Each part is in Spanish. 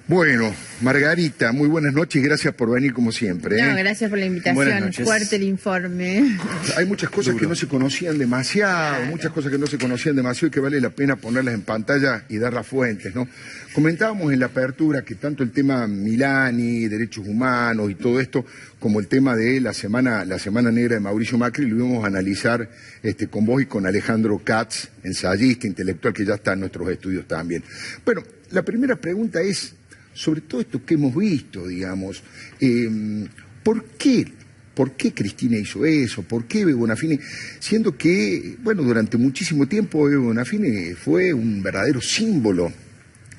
Bueno, Margarita, muy buenas noches y gracias por venir como siempre. No, gracias por la invitación. Fuerte el informe. Hay muchas cosas que no se conocían demasiado, muchas cosas que no se conocían demasiado y que vale la pena ponerlas en pantalla y dar las fuentes, ¿no? Comentábamos en la apertura que tanto el tema Milani, derechos humanos y todo esto, como el tema de la semana negra de Mauricio Macri, lo íbamos a analizar con vos y con Alejandro Katz, ensayista, intelectual, que ya está en nuestros estudios también. Bueno, la primera pregunta es sobre todo esto que hemos visto, digamos, ¿por qué Cristina hizo eso? ¿Por qué Ebe Bonafini? Siendo que, bueno, durante muchísimo tiempo Ebe Bonafini fue un verdadero símbolo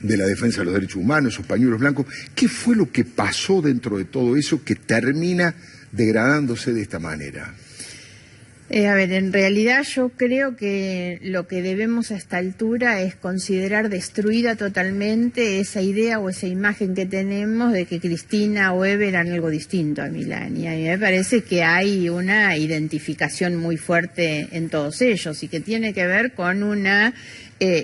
de la defensa de los derechos humanos, esos pañuelos blancos. ¿Qué fue lo que pasó dentro de todo eso que termina degradándose de esta manera? A ver, en realidad yo creo que lo que debemos a esta altura es considerar destruida totalmente esa idea o esa imagen que tenemos de que Cristina o Ebe eran algo distinto a Milani. A mí me parece que hay una identificación muy fuerte en todos ellos y que tiene que ver con una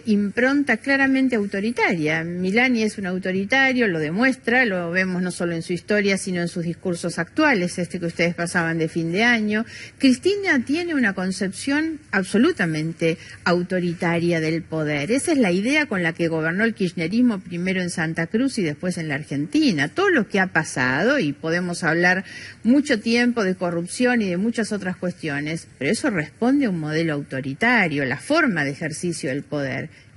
impronta claramente autoritaria. Milani es un autoritario, lo demuestra, lo vemos no solo en su historia, sino en sus discursos actuales, que ustedes pasaban de fin de año. Cristina tiene una concepción absolutamente autoritaria del poder. Esa es la idea con la que gobernó el kirchnerismo primero en Santa Cruz y después en la Argentina. Todo lo que ha pasado, y podemos hablar mucho tiempo de corrupción y de muchas otras cuestiones, pero eso responde a un modelo autoritario, la forma de ejercicio del poder.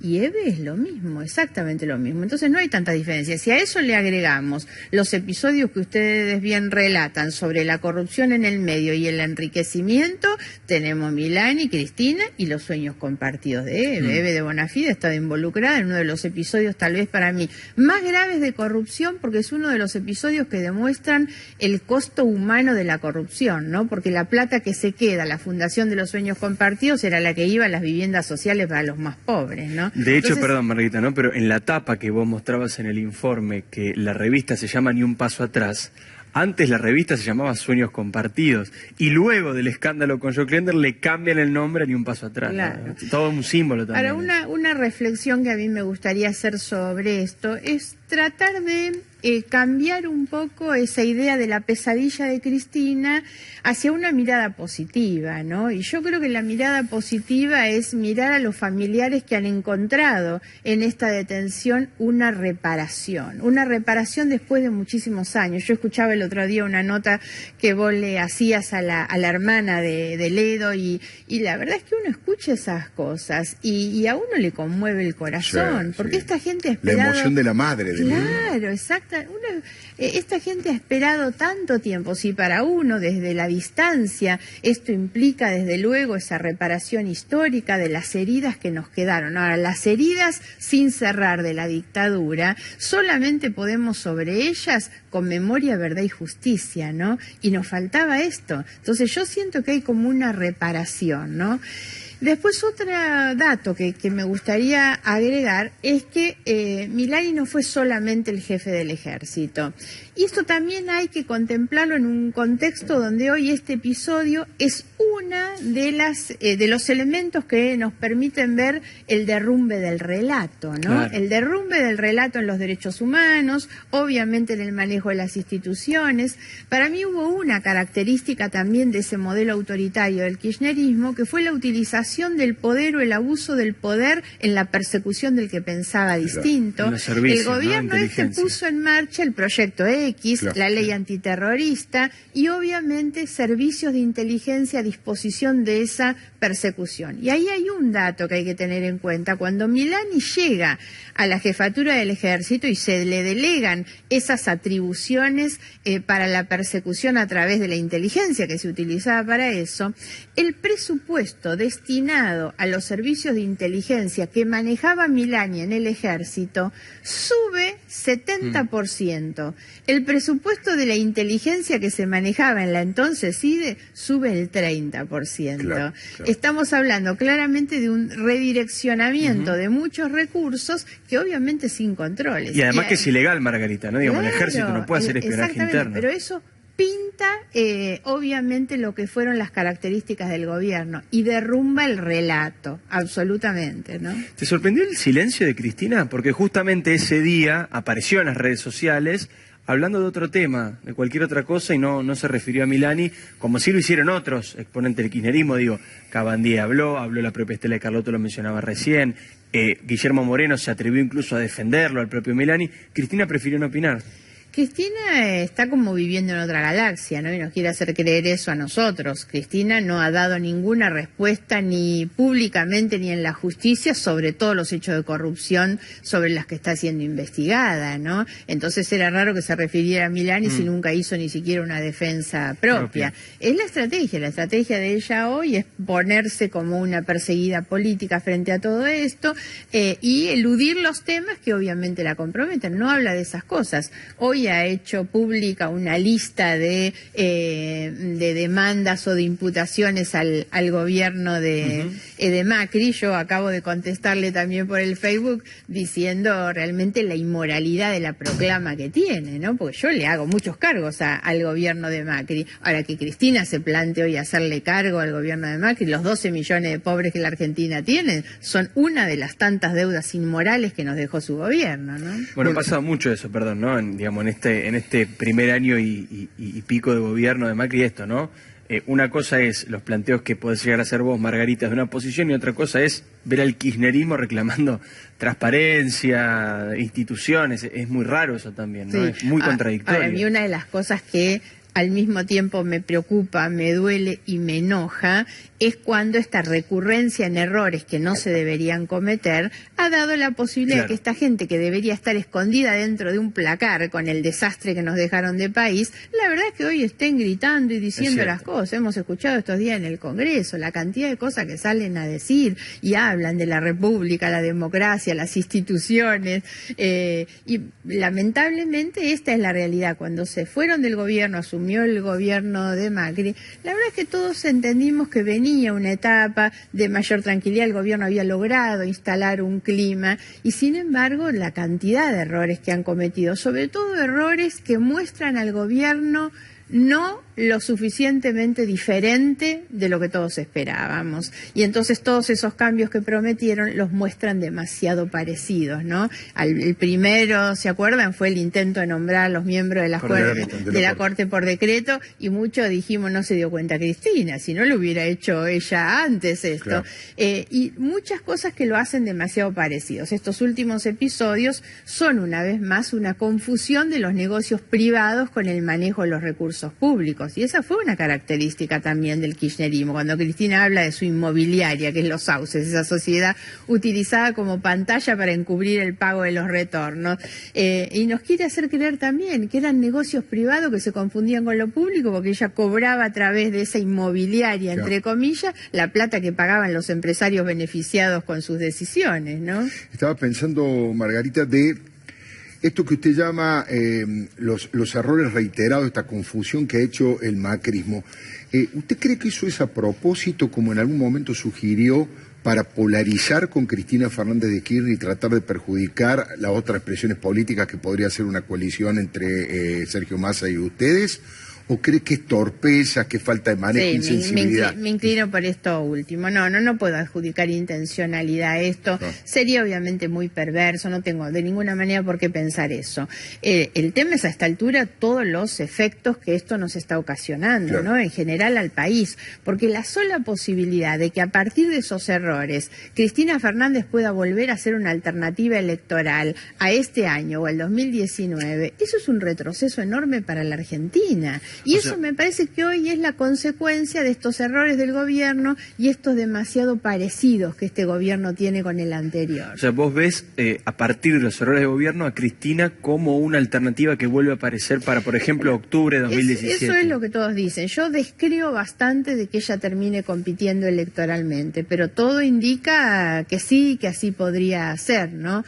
Y Ebe es lo mismo, exactamente lo mismo. Entonces no hay tanta diferencia. Si a eso le agregamos los episodios que ustedes bien relatan sobre la corrupción en el medio y el enriquecimiento, tenemos Milani, Cristina y los sueños compartidos de Ebe. Ebe de Bonafide ha estado involucrada en uno de los episodios tal vez para mí más graves de corrupción, porque es uno de los episodios que demuestran el costo humano de la corrupción, ¿no? Porque la plata que se queda, la fundación de los sueños compartidos, era la que iba a las viviendas sociales para los más pobres, ¿no? De hecho, perdón, Margarita, ¿no? Pero en la tapa que vos mostrabas en el informe, que la revista se llama Ni un paso atrás, antes la revista se llamaba Sueños Compartidos, y luego del escándalo con Joe Klender le cambian el nombre a Ni un paso atrás. Claro. ¿No? Todo un símbolo también. Ahora, una reflexión que a mí me gustaría hacer sobre esto es tratar de cambiar un poco esa idea de la pesadilla de Cristina hacia una mirada positiva, ¿no? Y yo creo que la mirada positiva es mirar a los familiares que han encontrado en esta detención una reparación después de muchísimos años. Yo escuchaba el otro día una nota que vos le hacías a la hermana de Ledo y la verdad es que uno escucha esas cosas y a uno le conmueve el corazón, porque esta gente ha esperado... La emoción de la madre. Claro, exacto. Esta gente ha esperado tanto tiempo. Si para uno desde la distancia esto implica desde luego esa reparación histórica de las heridas que nos quedaron. Ahora, las heridas sin cerrar de la dictadura, solamente podemos sobre ellas con memoria, verdad y justicia, ¿no? Y nos faltaba esto. Entonces yo siento que hay como una reparación, ¿no? Después otro dato que me gustaría agregar es que Milani no fue solamente el jefe del ejército. Y esto también hay que contemplarlo en un contexto donde hoy este episodio es una de los elementos que nos permiten ver el derrumbe del relato, ¿no? Claro. El derrumbe del relato en los derechos humanos, obviamente en el manejo de las instituciones. Para mí hubo una característica también de ese modelo autoritario del kirchnerismo, que fue la utilización del poder o el abuso del poder en la persecución del que pensaba distinto. El gobierno puso en marcha el proyecto X, la ley antiterrorista y obviamente servicios de inteligencia a disposición de esa persecución. Y ahí hay un dato que hay que tener en cuenta. Cuando Milani llega a la jefatura del ejército y se le delegan esas atribuciones para la persecución a través de la inteligencia que se utilizaba para eso, el presupuesto destinado a los servicios de inteligencia que manejaba Milani en el ejército sube 70%. El presupuesto de la inteligencia que se manejaba en la entonces CIDE sube el 30%. Claro. Estamos hablando claramente de un redireccionamiento de muchos recursos que obviamente sin controles. Y además que es ilegal, Margarita, ¿no? Digamos, claro, el ejército no puede hacer espionaje interno. Pero eso pinta obviamente lo que fueron las características del gobierno y derrumba el relato, absolutamente, ¿no? ¿Te sorprendió el silencio de Cristina? Porque justamente ese día apareció en las redes sociales hablando de otro tema, de cualquier otra cosa, y no se refirió a Milani, como sí lo hicieron otros exponentes del kirchnerismo. Digo, Cabandier habló la propia Estela de Carlotto, lo mencionaba recién, Guillermo Moreno se atrevió incluso a defenderlo al propio Milani. Cristina prefirió no opinar. Cristina está como viviendo en otra galaxia, ¿no? Y nos quiere hacer creer eso a nosotros. Cristina no ha dado ninguna respuesta ni públicamente ni en la justicia sobre todos los hechos de corrupción sobre las que está siendo investigada, ¿no? Entonces era raro que se refiriera a Milani si nunca hizo ni siquiera una defensa propia. Es la estrategia de ella hoy es ponerse como una perseguida política frente a todo esto y eludir los temas que obviamente la comprometen. No habla de esas cosas. Hoy ha hecho pública una lista de demandas o de imputaciones al gobierno de Macri. Yo acabo de contestarle también por el Facebook diciendo realmente la inmoralidad de la proclama que tiene, ¿no? Porque yo le hago muchos cargos al gobierno de Macri. Ahora que Cristina se plante hoy hacerle cargo al gobierno de Macri, los 12 millones de pobres que la Argentina tiene son una de las tantas deudas inmorales que nos dejó su gobierno, ¿no? Bueno, pasa mucho eso, perdón, ¿no? En este primer año y pico de gobierno de Macri, esto, ¿no? Una cosa es los planteos que podés llegar a hacer vos, Margarita, de una oposición, y otra cosa es ver al kirchnerismo reclamando transparencia, instituciones. Es muy raro eso también, ¿no? Sí. Es muy contradictorio. Para mí una de las cosas que al mismo tiempo me preocupa, me duele y me enoja, es cuando esta recurrencia en errores que no se deberían cometer ha dado la posibilidad de que esta gente que debería estar escondida dentro de un placar con el desastre que nos dejaron de país, la verdad es que hoy estén gritando y diciendo las cosas. Hemos escuchado estos días en el Congreso la cantidad de cosas que salen a decir y hablan de la República, la democracia, las instituciones, y lamentablemente esta es la realidad. Cuando se fueron del gobierno, asumió el gobierno de Macri, la verdad es que todos entendimos que venía una etapa de mayor tranquilidad, el gobierno había logrado instalar un clima y sin embargo la cantidad de errores que han cometido, sobre todo errores que muestran al gobierno no lo suficientemente diferente de lo que todos esperábamos. Y entonces todos esos cambios que prometieron los muestran demasiado parecidos, ¿no? El primero, ¿se acuerdan? Fue el intento de nombrar a los miembros de la Corte por decreto, y muchos dijimos no se dio cuenta Cristina, si no lo hubiera hecho ella antes esto. Claro. Y muchas cosas que lo hacen demasiado parecidos. Estos últimos episodios son una vez más una confusión de los negocios privados con el manejo de los recursos públicos. Y esa fue una característica también del kirchnerismo. Cuando Cristina habla de su inmobiliaria, que es Los Sauces, esa sociedad utilizada como pantalla para encubrir el pago de los retornos. Y nos quiere hacer creer también que eran negocios privados que se confundían con lo público, porque ella cobraba a través de esa inmobiliaria, entre comillas, la plata que pagaban los empresarios beneficiados con sus decisiones, ¿no? Estaba pensando, Margarita, de esto que usted llama los errores reiterados, esta confusión que ha hecho el macrismo. ¿Usted cree que eso es a propósito, como en algún momento sugirió, para polarizar con Cristina Fernández de Kirchner y tratar de perjudicar las otras expresiones políticas que podría ser una coalición entre Sergio Massa y ustedes? ¿O cree que es torpeza, que falta de manejo, insensibilidad? Me inclino por esto último. No puedo adjudicar intencionalidad a esto. No. Sería obviamente muy perverso, no tengo de ninguna manera por qué pensar eso. El tema es a esta altura todos los efectos que esto nos está ocasionando, claro, ¿no? En general al país. Porque la sola posibilidad de que a partir de esos errores Cristina Fernández pueda volver a ser una alternativa electoral a este año o al 2019, eso es un retroceso enorme para la Argentina. Y eso me parece que hoy es la consecuencia de estos errores del gobierno y estos demasiado parecidos que este gobierno tiene con el anterior. O sea, vos ves a partir de los errores de gobierno a Cristina como una alternativa que vuelve a aparecer para, por ejemplo, octubre de 2017. Eso es lo que todos dicen. Yo descreo bastante de que ella termine compitiendo electoralmente, pero todo indica que sí, que así podría ser, ¿no?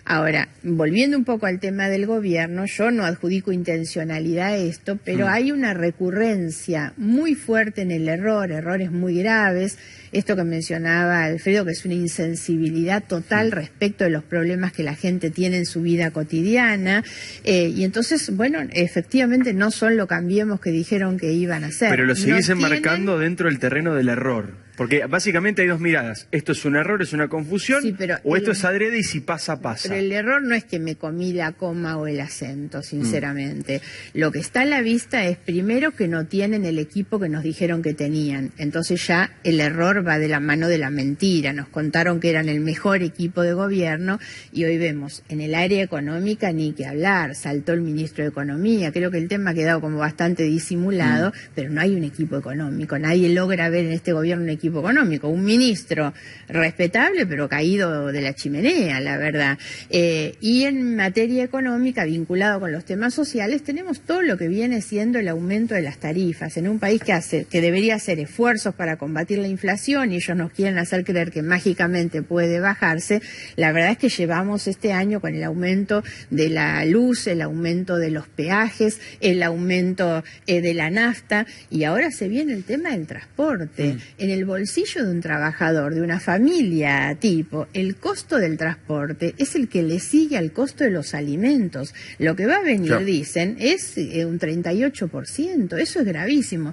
Ahora, volviendo un poco al tema del gobierno, yo no adjudico intencionalidad a esto, pero hay una recurrencia muy fuerte en el error, errores muy graves. Esto que mencionaba Alfredo, que es una insensibilidad total respecto de los problemas que la gente tiene en su vida cotidiana. Y entonces, bueno, efectivamente no son lo Cambiemos que dijeron que iban a hacer. Pero lo seguís no enmarcando dentro del terreno del error. Porque básicamente hay dos miradas. Esto es un error, es una confusión, Sí, pero o esto es adrede y si pasa, pasa. Pero el error no es que me comí la coma o el acento, sinceramente. Lo que está a la vista es, primero, que no tienen el equipo que nos dijeron que tenían. Entonces ya el error va de la mano de la mentira. Nos contaron que eran el mejor equipo de gobierno y hoy vemos en el área económica ni que hablar. Saltó el ministro de Economía. Creo que el tema ha quedado como bastante disimulado, pero no hay un equipo económico. Nadie logra ver en este gobierno un equipo económico, un ministro respetable pero caído de la chimenea, la verdad. Y en materia económica, vinculado con los temas sociales, tenemos todo lo que viene siendo el aumento de las tarifas en un país que debería hacer esfuerzos para combatir la inflación y ellos nos quieren hacer creer que mágicamente puede bajarse. La verdad es que llevamos este año con el aumento de la luz, el aumento de los peajes, el aumento de la nafta, y ahora se viene el tema del transporte. En el bolsillo de un trabajador, de una familia tipo, el costo del transporte es el que le sigue al costo de los alimentos. Lo que va a venir, dicen, es un 38%. Eso es gravísimo.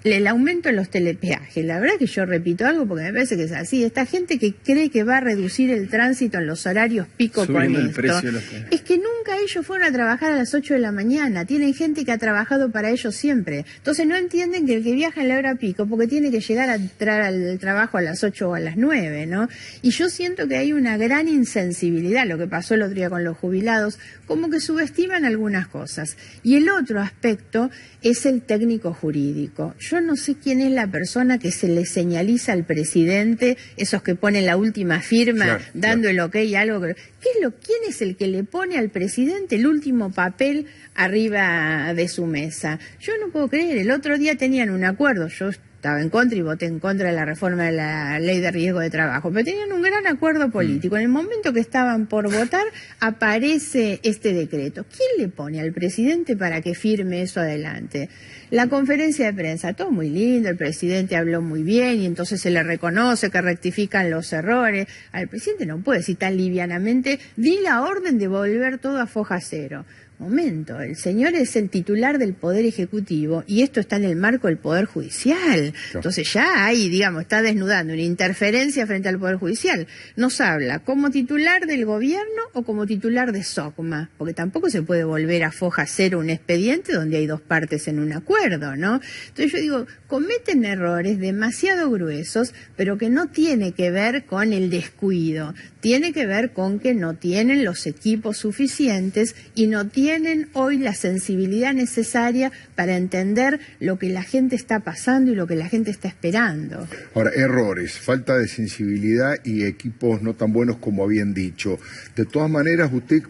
El aumento en los telepeajes, la verdad que yo repito algo porque me parece que es así. Esta gente que cree que va a reducir el tránsito en los horarios pico subiendo con esto, es que nunca ellos fueron a trabajar a las 8 de la mañana. Tienen gente que ha trabajado para ellos siempre. Entonces no entienden que el que viaja en la hora pico, porque tiene que llegar a entrar al trabajo a las 8 o a las 9, ¿no? Y yo siento que hay una gran insensibilidad, lo que pasó el otro día con los jubilados, como que subestiman algunas cosas. Y el otro aspecto es el técnico jurídico. Yo no sé quién es la persona que se le señaliza al presidente, esos que ponen la última firma, dando el ok a algo. ¿Quién es el que le pone al presidente el último papel arriba de su mesa? Yo no puedo creer. El otro día tenían un acuerdo, yo estaba en contra y voté en contra de la reforma de la ley de riesgo de trabajo, pero tenían un gran acuerdo político. En el momento que estaban por votar, aparece este decreto. ¿Quién le pone al presidente para que firme eso adelante? La conferencia de prensa, todo muy lindo, el presidente habló muy bien y entonces se le reconoce que rectifican los errores. Al presidente no puede decir tan livianamente, di la orden de volver todo a foja cero. Momento, el señor es el titular del Poder Ejecutivo y esto está en el marco del Poder Judicial. Entonces ya hay, digamos, está desnudando una interferencia frente al Poder Judicial. Nos habla como titular del gobierno o como titular de SOCMA, porque tampoco se puede volver a foja cero un expediente donde hay dos partes en un acuerdo, ¿no? Entonces yo digo, cometen errores demasiado gruesos, pero que no tiene que ver con el descuido, tiene que ver con que no tienen los equipos suficientes y no tienen hoy la sensibilidad necesaria para entender lo que la gente está pasando y lo que la gente está esperando. Ahora, errores, falta de sensibilidad y equipos no tan buenos como habían dicho. De todas maneras, usted,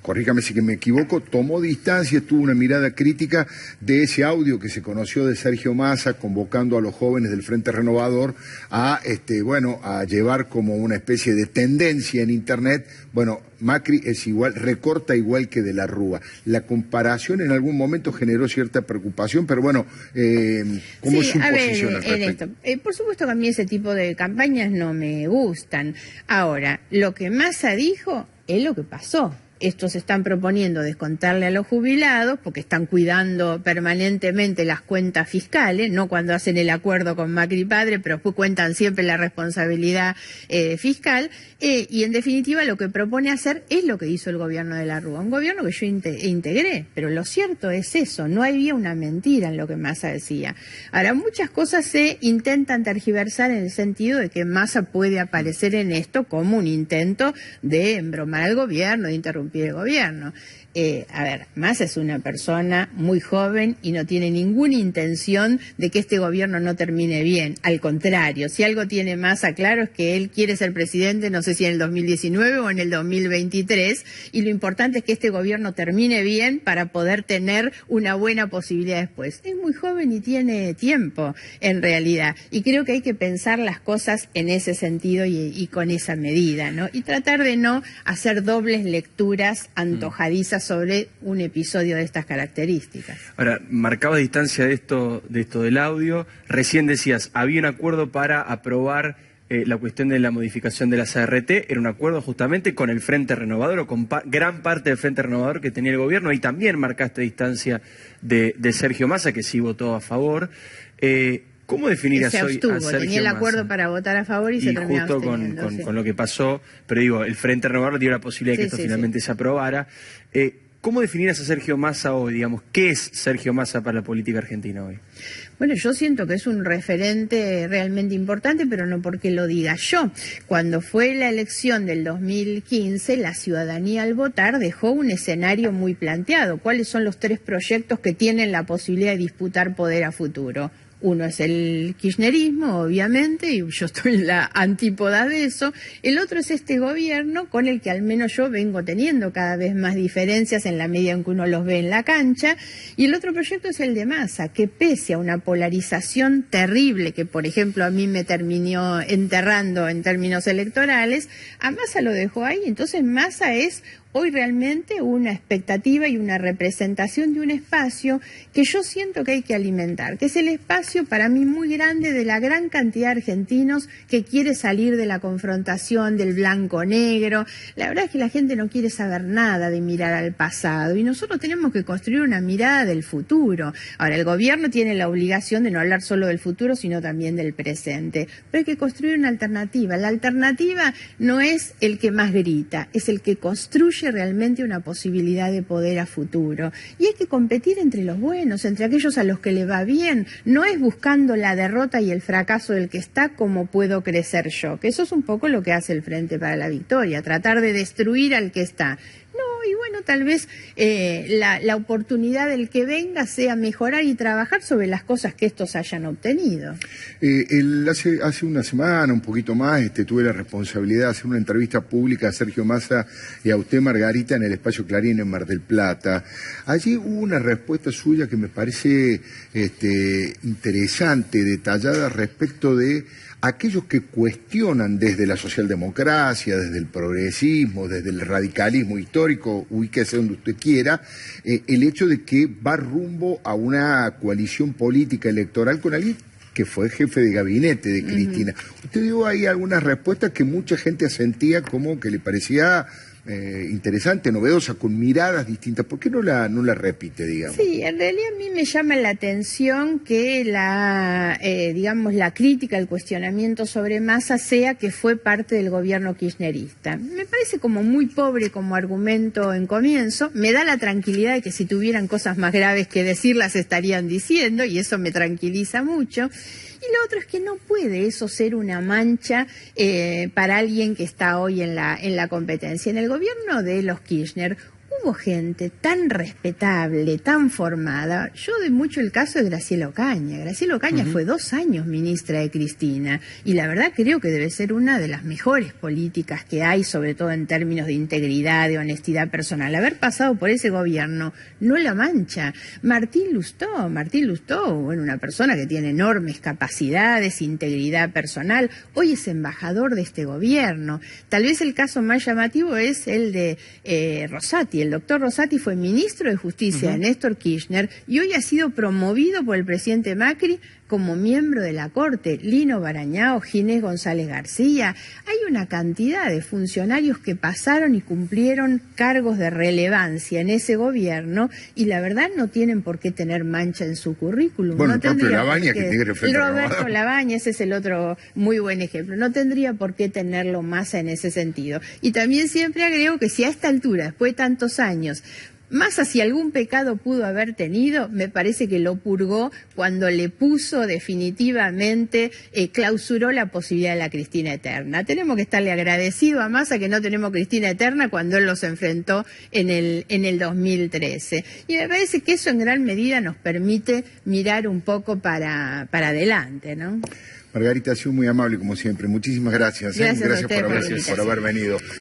corríjame si que me equivoco, tomó distancia, tuvo una mirada crítica de ese audio que se conoció de Sergio Massa convocando a los jóvenes del Frente Renovador a, a llevar como una especie de tendencia en Internet. Bueno, Macri es igual, recorta igual que de la Rúa. La comparación en algún momento generó cierta preocupación, pero bueno, ¿cómo es su posición al respecto? Por supuesto que a mí ese tipo de campañas no me gustan. Ahora, lo que Massa dijo es lo que pasó. Estos están proponiendo descontarle a los jubilados porque están cuidando permanentemente las cuentas fiscales, no cuando hacen el acuerdo con Macri padre, pero cuentan siempre la responsabilidad fiscal, y en definitiva lo que propone hacer es lo que hizo el gobierno de la Rúa, un gobierno que yo integré, pero lo cierto es eso, no había una mentira en lo que Massa decía. Ahora, muchas cosas se intentan tergiversar en el sentido de que Massa puede aparecer en esto como un intento de embromar al gobierno, de interrumpir pide el gobierno. A ver, Massa es una persona muy joven y no tiene ninguna intención de que este gobierno no termine bien. Al contrario, si algo tiene Massa claro es que él quiere ser presidente, no sé si en el 2019 o en el 2023, y lo importante es que este gobierno termine bien para poder tener una buena posibilidad después. Es muy joven y tiene tiempo, en realidad, y creo que hay que pensar las cosas en ese sentido y con esa medida, ¿no? Y tratar de no hacer dobles lecturas antojadizas sobre un episodio de estas características. Ahora, marcabas distancia de esto del audio. Recién decías, había un acuerdo para aprobar la cuestión de la modificación de las ART. Era un acuerdo justamente con el Frente Renovador o con gran parte del Frente Renovador que tenía el gobierno. Y también marcaste distancia de Sergio Massa, que sí votó a favor. ¿Cómo definirías hoy a Sergio tenía el acuerdo Massa? Para votar a favor y se terminó justo con lo que pasó, pero digo, el Frente Renovador dio la posibilidad de que esto finalmente se aprobara. ¿Cómo definirías a Sergio Massa hoy, digamos? ¿Qué es Sergio Massa para la política argentina hoy? Bueno, yo siento que es un referente realmente importante, pero no porque lo diga yo. Cuando fue la elección del 2015, la ciudadanía al votar dejó un escenario muy planteado. ¿Cuáles son los 3 proyectos que tienen la posibilidad de disputar poder a futuro? Uno es el kirchnerismo, obviamente, y yo estoy en la antípoda de eso. El otro es este gobierno con el que al menos yo vengo teniendo cada vez más diferencias en la medida en que uno los ve en la cancha. Y el otro proyecto es el de Massa, que pese a una polarización terrible que, por ejemplo, a mí me terminó enterrando en términos electorales, a Massa lo dejó ahí. Entonces Massa es hoy realmente una expectativa y una representación de un espacio que yo siento que hay que alimentar, que es el espacio para mí muy grande de la gran cantidad de argentinos que quiere salir de la confrontación del blanco-negro. La verdad es que la gente no quiere saber nada de mirar al pasado y nosotros tenemos que construir una mirada del futuro. Ahora, el gobierno tiene la obligación de no hablar solo del futuro, sino también del presente, pero hay que construir una alternativa. La alternativa no es el que más grita, es el que construye realmente una posibilidad de poder a futuro. Y hay que competir entre los buenos, entre aquellos a los que le va bien. No es buscando la derrota y el fracaso del que está como puedo crecer yo, que eso es un poco lo que hace el Frente para la Victoria, tratar de destruir al que está. No, y bueno, tal vez la oportunidad del que venga sea mejorar y trabajar sobre las cosas que estos hayan obtenido. Hace una semana, un poquito más, tuve la responsabilidad de hacer una entrevista pública a Sergio Massa y a usted, Margarita, en el Espacio Clarín en Mar del Plata. Allí hubo una respuesta suya que me parece interesante, detallada respecto de aquellos que cuestionan desde la socialdemocracia, desde el progresismo, desde el radicalismo histórico, ubíquese donde usted quiera, el hecho de que va rumbo a una coalición política electoral con alguien que fue jefe de gabinete de Cristina. Usted dio ahí algunas respuestas que mucha gente asentía como que le parecía interesante, novedosa, con miradas distintas. ¿Por qué no la repite, digamos? Sí, en realidad a mí me llama la atención que digamos, la crítica, el cuestionamiento sobre Massa sea que fue parte del gobierno kirchnerista. Me parece como muy pobre como argumento en comienzo. Me da la tranquilidad de que si tuvieran cosas más graves que decir las estarían diciendo, y eso me tranquiliza mucho. Y lo otro es que no puede eso ser una mancha para alguien que está hoy en la competencia. En el gobierno de los Kirchner hubo gente tan respetable, tan formada. Yo doy mucho el caso de Graciela Ocaña. Graciela Ocaña fue 2 años ministra de Cristina y la verdad creo que debe ser una de las mejores políticas que hay, sobre todo en términos de integridad, de honestidad personal. Haber pasado por ese gobierno no la mancha. Martín Lustó, bueno, una persona que tiene enormes capacidades, integridad personal, hoy es embajador de este gobierno. Tal vez el caso más llamativo es el de Rosati. El doctor Rosati fue ministro de Justicia de Néstor Kirchner y hoy ha sido promovido por el presidente Macri como miembro de la Corte. Lino Barañao, Ginés González García. Hay una cantidad de funcionarios que pasaron y cumplieron cargos de relevancia en ese gobierno y la verdad no tienen por qué tener mancha en su currículum. Bueno, no el propio Labaña, que tiene referente a Roberto Labaña, ese es el otro muy buen ejemplo. No tendría por qué tenerlo Massa en ese sentido. Y también siempre agrego que si a esta altura, después de tantos años, Massa, si algún pecado pudo haber tenido, me parece que lo purgó cuando le puso definitivamente, clausuró la posibilidad de la Cristina eterna. Tenemos que estarle agradecido a Massa que no tenemos Cristina eterna cuando él los enfrentó en el 2013. Y me parece que eso en gran medida nos permite mirar un poco para adelante, ¿no? Margarita, ha sido muy amable como siempre. Muchísimas gracias. Gracias a ustedes por haber venido.